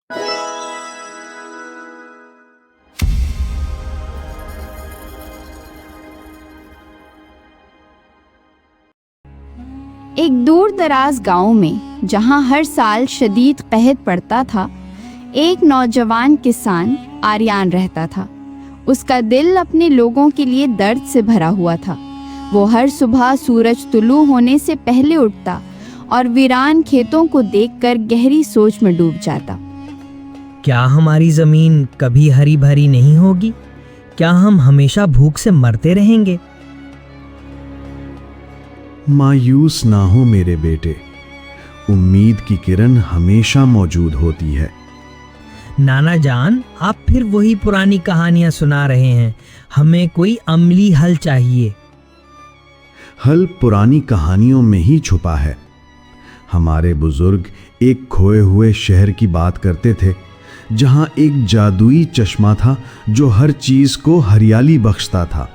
एक दूर दराज गांव में, जहां हर साल शदीद कहत पड़ता था, एक नौजवान किसान आर्यान रहता था। उसका दिल अपने लोगों के लिए दर्द से भरा हुआ था। वो हर सुबह सूरज तुलू होने से पहले उठता और वीरान खेतों को देखकर गहरी सोच में डूब जाता। क्या हमारी जमीन कभी हरी भरी नहीं होगी? क्या हम हमेशा भूख से मरते रहेंगे? मायूस ना हो मेरे बेटे, उम्मीद की किरण हमेशा मौजूद होती है। नाना जान, आप फिर वही पुरानी कहानियां सुना रहे हैं। हमें कोई अमली हल चाहिए। हल पुरानी कहानियों में ही छुपा है। हमारे बुजुर्ग एक खोए हुए शहर की बात करते थे, जहां एक जादुई चश्मा था जो हर चीज को हरियाली बख्शता था।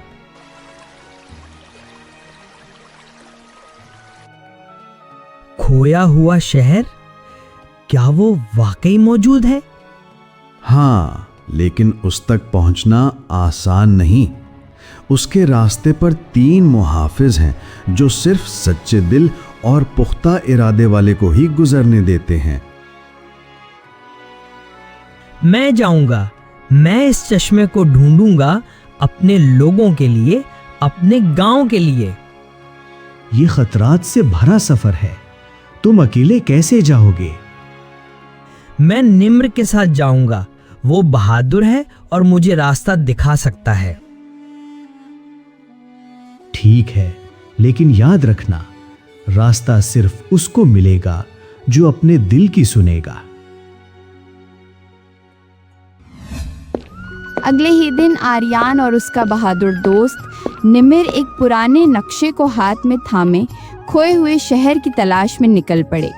खोया हुआ शहर? क्या वो वाकई मौजूद है? हाँ, लेकिन उस तक पहुंचना आसान नहीं। उसके रास्ते पर 3 मुहाफिज हैं जो सिर्फ सच्चे दिल और पुख्ता इरादे वाले को ही गुजरने देते हैं। मैं जाऊंगा। मैं इस चश्मे को ढूंढूंगा, अपने लोगों के लिए, अपने गांव के लिए। ये खतरात से भरा सफर है। तुम अकेले कैसे जाओगे? मैं निम्र के साथ जाऊंगा। वो बहादुर है और मुझे रास्ता दिखा सकता है। ठीक है, लेकिन याद रखना, रास्ता सिर्फ उसको मिलेगा जो अपने दिल की सुनेगा। अगले ही दिन आर्यान और उसका बहादुर दोस्त निमिर एक पुराने नक्शे को हाथ में थामे खोए हुए शहर की तलाश में निकल पड़े।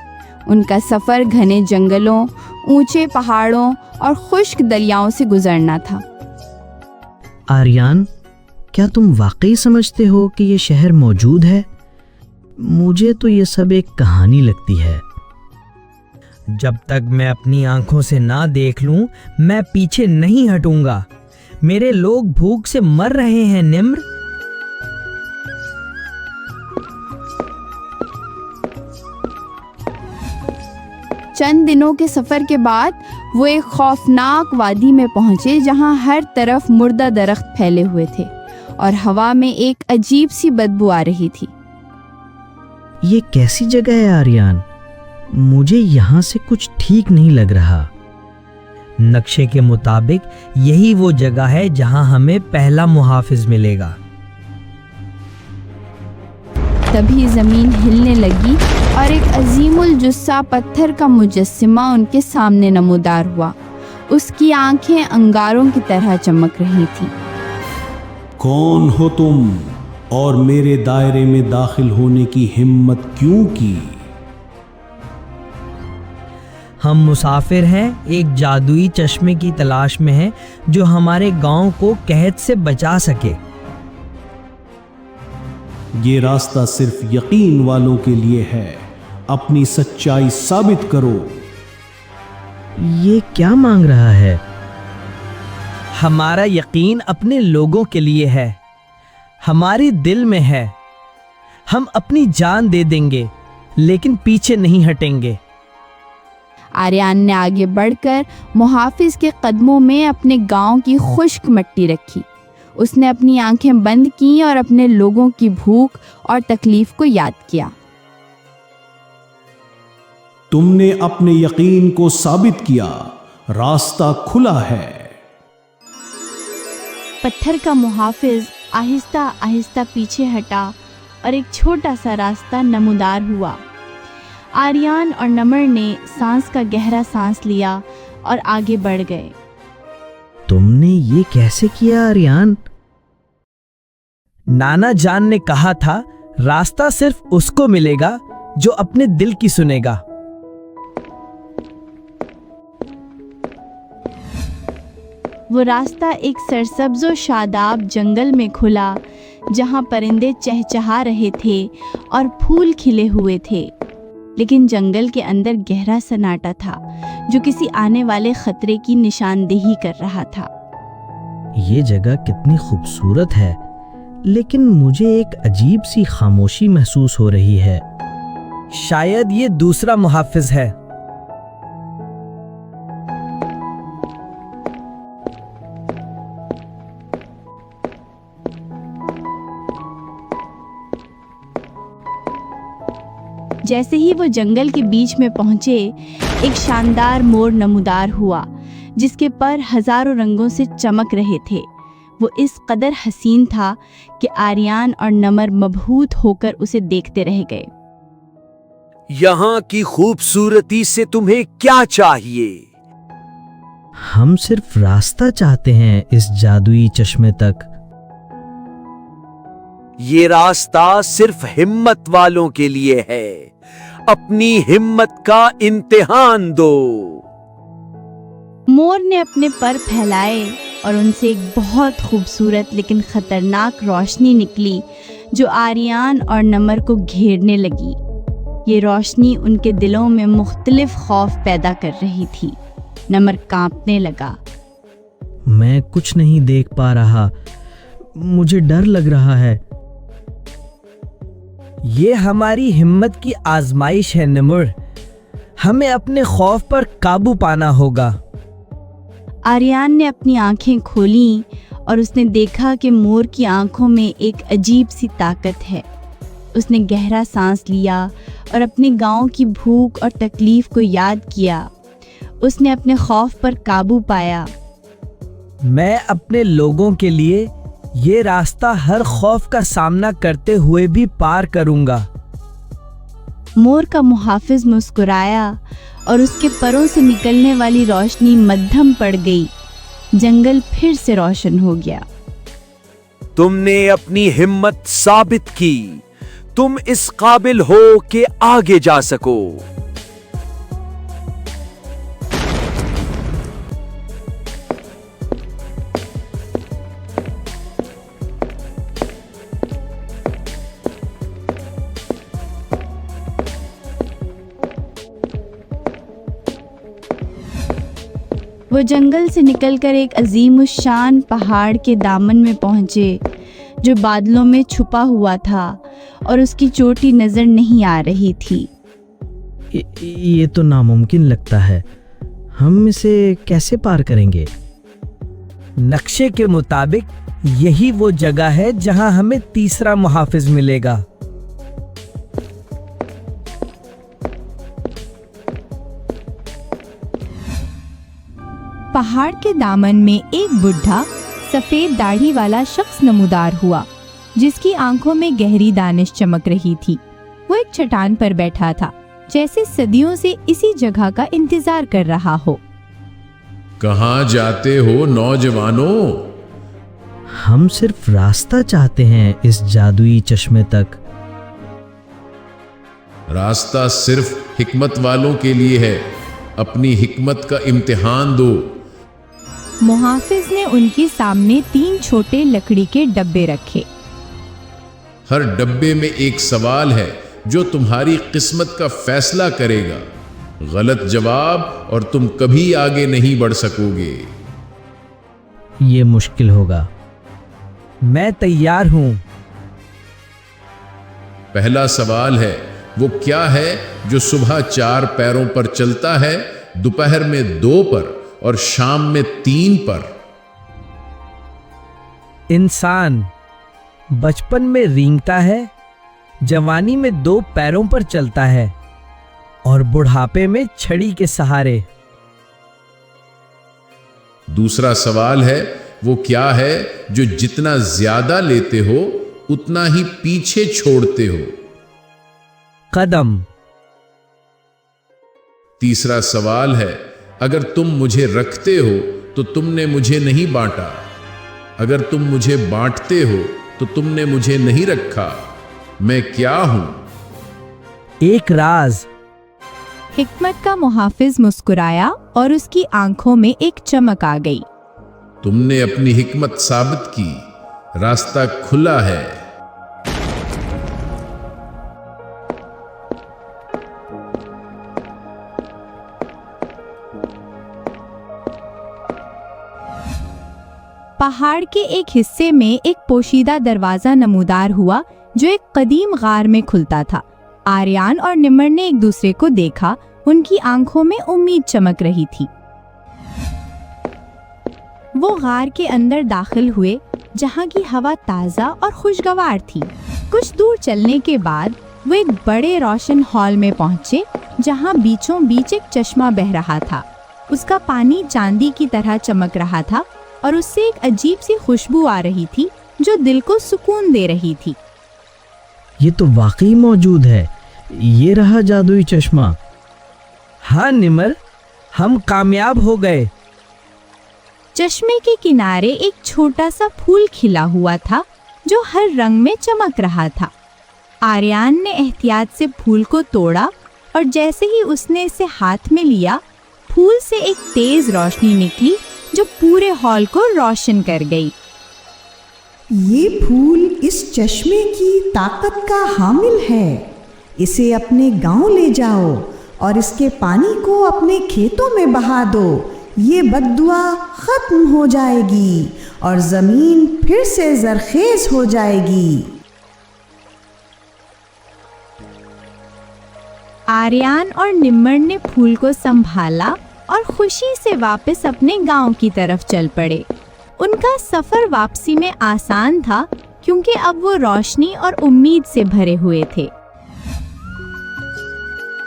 उनका सफर घने जंगलों, ऊंचे पहाड़ों और खुश्क दरियाओं से गुजरना था। आर्यान, क्या तुम वाकई समझते हो कि ये शहर मौजूद है? मुझे तो ये सब एक कहानी लगती है। जब तक मैं अपनी आंखों से ना देख लूं, मैं पीछे नहीं हटूंगा। मेरे लोग भूख से मर रहे हैं निम्र। चंद दिनों के सफर के बाद वो एक खौफनाक वादी में पहुंचे, जहां हर तरफ मुर्दा दरख्त फैले हुए थे और हवा में एक अजीब सी बदबू आ रही थी। ये कैसी जगह है आर्यान? मुझे यहाँ से कुछ ठीक नहीं लग रहा। नक्शे के मुताबिक यही वो जगह है जहां हमें पहला मुहाफिज मिलेगा। तभी जमीन हिलने लगी और एक अजीमुल जुस्सा पत्थर का मुजस्सिमा उनके सामने नमूदार हुआ। उसकी आंखें अंगारों की तरह चमक रही थीं। कौन हो तुम और मेरे दायरे में दाखिल होने की हिम्मत क्यों की? हम मुसाफिर हैं, एक जादुई चश्मे की तलाश में हैं जो हमारे गांव को कहत से बचा सके। ये रास्ता सिर्फ यकीन वालों के लिए है। अपनी सच्चाई साबित करो। ये क्या मांग रहा है? हमारा यकीन अपने लोगों के लिए है, हमारे दिल में है। हम अपनी जान दे देंगे, लेकिन पीछे नहीं हटेंगे। आर्यान ने आगे बढ़कर मुहाफिज के कदमों में अपने गांव की खुश्क मिट्टी रखी। उसने अपनी आंखें बंद की और अपने लोगों की भूख और तकलीफ को याद किया। तुमने अपने यकीन को साबित किया। रास्ता खुला है। पत्थर का मुहाफिज आहिस्ता आहिस्ता पीछे हटा और एक छोटा सा रास्ता नमूदार हुआ। आर्यान और नमर ने सांस का गहरा सांस लिया और आगे बढ़ गए। तुमने ये कैसे किया आर्यान? नाना जान ने कहा था, रास्ता सिर्फ उसको मिलेगा जो अपने दिल की सुनेगा। वो रास्ता एक सरसब्ज और शादाब जंगल में खुला, जहां परिंदे चहचहा रहे थे और फूल खिले हुए थे। लेकिन जंगल के अंदर गहरा सन्नाटा था जो किसी आने वाले खतरे की निशानदेही कर रहा था। ये जगह कितनी खूबसूरत है, लेकिन मुझे एक अजीब सी खामोशी महसूस हो रही है। शायद ये दूसरा मुहाफिज है। जैसे ही वो जंगल के बीच में पहुंचे, एक शानदार मोर नमूदार हुआ जिसके पर हजारों रंगों से चमक रहे थे। वो इस कदर हसीन था कि आर्यान और नमर मबहूत होकर उसे देखते रह गए। यहाँ की खूबसूरती से तुम्हें क्या चाहिए? हम सिर्फ रास्ता चाहते हैं इस जादुई चश्मे तक। ये रास्ता सिर्फ हिम्मत वालों के लिए है। अपनी हिम्मत का इम्तिहान दो। मोर ने अपने पर फैलाए और उनसे एक बहुत खूबसूरत लेकिन खतरनाक रोशनी निकली जो आर्यान और नमर को घेरने लगी। ये रोशनी उनके दिलों में मुख्तलिफ खौफ पैदा कर रही थी। नमर कांपने लगा। मैं कुछ नहीं देख पा रहा, मुझे डर लग रहा है। ये हमारी हिम्मत की आजमाइश है निम्र। हमें अपने खौफ पर काबू पाना होगा। आर्यान ने अपनी आंखें खोलीं और उसने देखा कि मोर की आंखों में एक अजीब सी ताकत है। उसने गहरा सांस लिया और अपने गांव की भूख और तकलीफ को याद किया। उसने अपने खौफ पर काबू पाया। मैं अपने लोगों के लिए ये रास्ता हर खौफ का सामना करते हुए भी पार करूंगा। मोर का मुहाफिज मुस्कुराया और उसके परों से निकलने वाली रोशनी मध्यम पड़ गई। जंगल फिर से रोशन हो गया। तुमने अपनी हिम्मत साबित की। तुम इस काबिल हो कि आगे जा सको। वो जंगल से निकलकर एक अजीमुशान पहाड़ के दामन में पहुंचे जो बादलों में छुपा हुआ था और उसकी चोटी नजर नहीं आ रही थी। ये तो नामुमकिन लगता है। हम इसे कैसे पार करेंगे? नक्शे के मुताबिक यही वो जगह है जहां हमें तीसरा मुहाफिज मिलेगा। पहाड़ के दामन में एक बुढ़ा सफेद दाढ़ी वाला शख्स नमूदार हुआ जिसकी आंखों में गहरी दानिश चमक रही थी। वो एक चट्टान पर बैठा था, जैसे सदियों से इसी जगह का इंतजार कर रहा हो। कहाँ जाते हो नौजवानों? हम सिर्फ रास्ता चाहते हैं इस जादुई चश्मे तक। रास्ता सिर्फ हिकमत वालों के लिए है। अपनी हिकमत का इम्तिहान दो। मुहाफिज ने उनके सामने 3 छोटे लकड़ी के डब्बे रखे। हर डब्बे में एक सवाल है जो तुम्हारी किस्मत का फैसला करेगा। गलत जवाब और तुम कभी आगे नहीं बढ़ सकोगे। ये मुश्किल होगा। मैं तैयार हूं। पहला सवाल है, वो क्या है जो सुबह 4 पैरों पर चलता है, दोपहर में 2 पर और शाम में 3 पर? इंसान बचपन में रेंगता है, जवानी में 2 पैरों पर चलता है और बुढ़ापे में छड़ी के सहारे। दूसरा सवाल है, वो क्या है जो जितना ज्यादा लेते हो उतना ही पीछे छोड़ते हो? कदम। तीसरा सवाल है, अगर तुम मुझे रखते हो तो तुमने मुझे नहीं बांटा, अगर तुम मुझे बांटते हो तो तुमने मुझे नहीं रखा। मैं क्या हूं? एक राज। हिकमत का मुहाफिज मुस्कुराया और उसकी आंखों में एक चमक आ गई। तुमने अपनी हिकमत साबित की। रास्ता खुला है। पहाड़ के एक हिस्से में एक पोशीदा दरवाजा नमूदार हुआ जो एक कदीम गार में खुलता था। आर्यान और निमर ने एक दूसरे को देखा। उनकी आंखों में उम्मीद चमक रही थी। वो गार के अंदर दाखिल हुए जहाँ की हवा ताज़ा और खुशगवार थी। कुछ दूर चलने के बाद वो एक बड़े रोशन हॉल में पहुँचे जहाँ बीचों बीच एक चश्मा बह रहा था। उसका पानी चांदी की तरह चमक रहा था और उससे एक अजीब सी खुशबू आ रही थी जो दिल को सुकून दे रही थी। ये तो वाकई मौजूद है। ये रहा जादुई चश्मा। हाँ निमर, हम कामयाब हो गए। चश्मे के किनारे एक छोटा सा फूल खिला हुआ था जो हर रंग में चमक रहा था। आर्यान ने एहतियात से फूल को तोड़ा और जैसे ही उसने इसे हाथ में लिया, फूल से एक तेज रोशनी निकली जो पूरे हॉल को रोशन कर गई। ये फूल इस चश्मे की ताकत का हामिल है। इसे अपने गांव ले जाओ और इसके पानी को अपने खेतों में बहा दो। ये बद्दुआ खत्म हो जाएगी और जमीन फिर से जरखेज हो जाएगी। आर्यान और निम्मर ने फूल को संभाला और खुशी से वापस अपने गांव की तरफ चल पड़े। उनका सफर वापसी में आसान था क्योंकि अब वो रोशनी और उम्मीद से भरे हुए थे।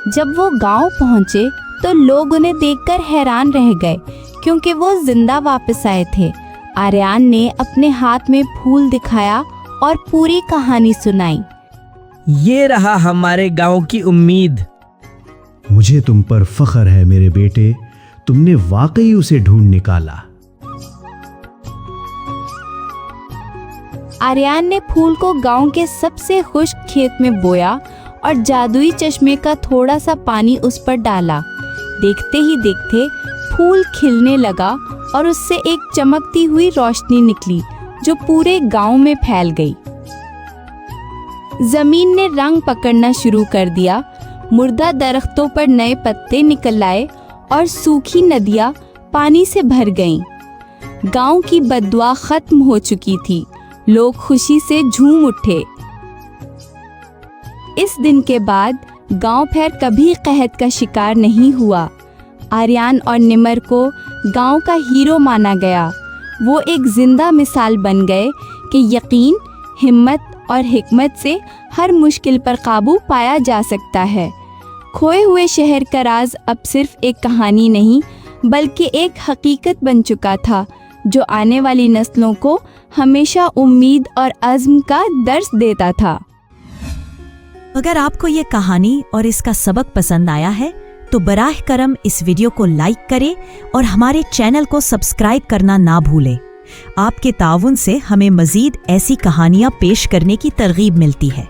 जब वो गांव पहुंचे तो लोग उन्हें देखकर हैरान रह गए क्योंकि वो जिंदा वापस आए थे। आर्यान ने अपने हाथ में फूल दिखाया और पूरी कहानी सुनाई। ये रहा हमारे गांव की उम्मीद। मुझे तुम पर फख्र है मेरे बेटे, तुमने वाकई उसे ढूंढ निकाला। आर्यान ने फूल को गांव के सबसे खुश्क खेत में बोया और जादुई चश्मे का थोड़ा सा पानी उस पर डाला। देखते ही देखते फूल खिलने लगा और उससे एक चमकती हुई रोशनी निकली जो पूरे गांव में फैल गई। जमीन ने रंग पकड़ना शुरू कर दिया। मुर्दा दरख्तों पर नए पत्ते निकल आए और सूखी नदियां पानी से भर गईं। गांव की बद्दुआ खत्म हो चुकी थी। लोग खुशी से झूम उठे। इस दिन के बाद गांव फिर कभी कहत का शिकार नहीं हुआ। आर्यान और निमर को गांव का हीरो माना गया। वो एक जिंदा मिसाल बन गए कि यकीन, हिम्मत और हिकमत से हर मुश्किल पर काबू पाया जा सकता है। खोए हुए शहर का राज अब सिर्फ एक कहानी नहीं बल्कि एक हकीकत बन चुका था जो आने वाली नस्लों को हमेशा उम्मीद और अज़्म का दर्स देता था। अगर आपको ये कहानी और इसका सबक पसंद आया है तो बराह करम इस वीडियो को लाइक करें और हमारे चैनल को सब्सक्राइब करना ना भूलें। आपके ताउन से हमें मज़ीद ऐसी कहानियाँ पेश करने की तरगीब मिलती है।